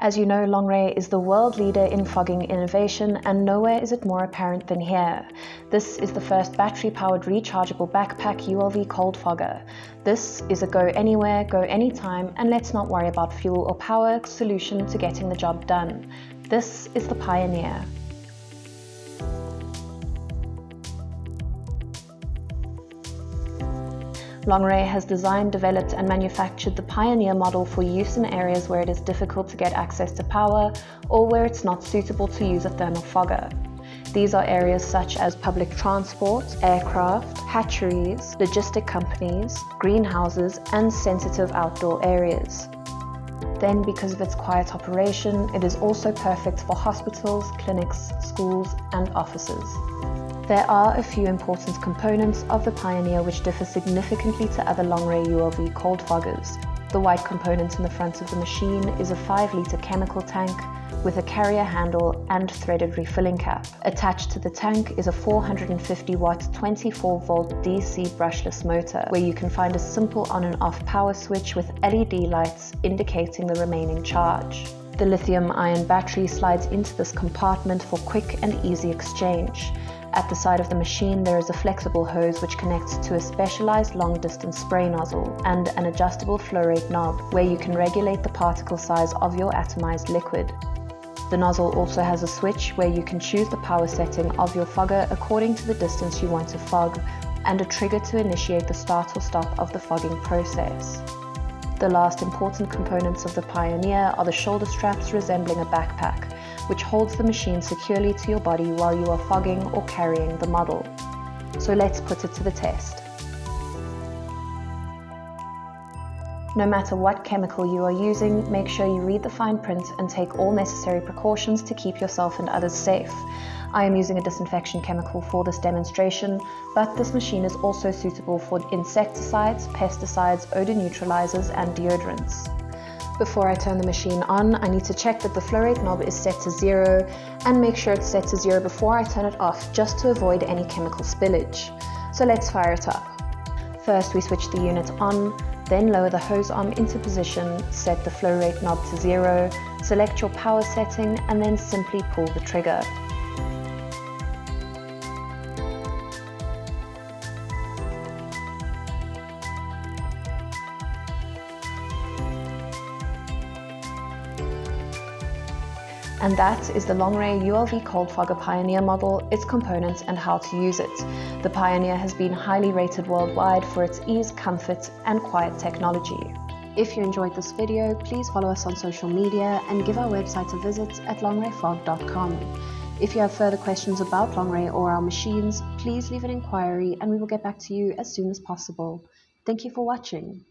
As you know, Longray is the world leader in fogging innovation, and nowhere is it more apparent than here. This is the first battery-powered rechargeable backpack ULV Cold Fogger. This is a go anywhere, go anytime, and let's not worry about fuel or power solution to getting the job done. This is the Pioneer. Longray has designed, developed and manufactured the Pioneer model for use in areas where it is difficult to get access to power or where it's not suitable to use a thermal fogger. These are areas such as public transport, aircraft, hatcheries, logistic companies, greenhouses and sensitive outdoor areas. Then, because of its quiet operation, it is also perfect for hospitals, clinics, schools and offices. There are a few important components of the Pioneer which differ significantly to other Longray ULV Cold Foggers. The white component in the front of the machine is a 5-litre chemical tank with a carrier handle and threaded refilling cap. Attached to the tank is a 450-watt 24-volt DC brushless motor, where you can find a simple on and off power switch with LED lights indicating the remaining charge. The lithium-ion battery slides into this compartment for quick and easy exchange. At the side of the machine there is a flexible hose which connects to a specialized long-distance spray nozzle and an adjustable flow rate knob where you can regulate the particle size of your atomized liquid. The nozzle also has a switch where you can choose the power setting of your fogger according to the distance you want to fog, and a trigger to initiate the start or stop of the fogging process. The last important components of the Pioneer are the shoulder straps resembling a backpack, which holds the machine securely to your body while you are fogging or carrying the model. So let's put it to the test. No matter what chemical you are using, make sure you read the fine print and take all necessary precautions to keep yourself and others safe. I am using a disinfection chemical for this demonstration, but this machine is also suitable for insecticides, pesticides, odor neutralizers and deodorants. Before I turn the machine on, I need to check that the flow rate knob is set to 0 and make sure it's set to 0 before I turn it off, just to avoid any chemical spillage. So let's fire it up. First we switch the unit on, then lower the hose arm into position, set the flow rate knob to 0, select your power setting and then simply pull the trigger. And that is the Longray ULV Cold Fogger Pioneer model, its components and how to use it. The Pioneer has been highly rated worldwide for its ease, comfort and quiet technology. If you enjoyed this video, please follow us on social media and give our website a visit at longrayfog.com. If you have further questions about Longray or our machines, please leave an inquiry and we will get back to you as soon as possible. Thank you for watching.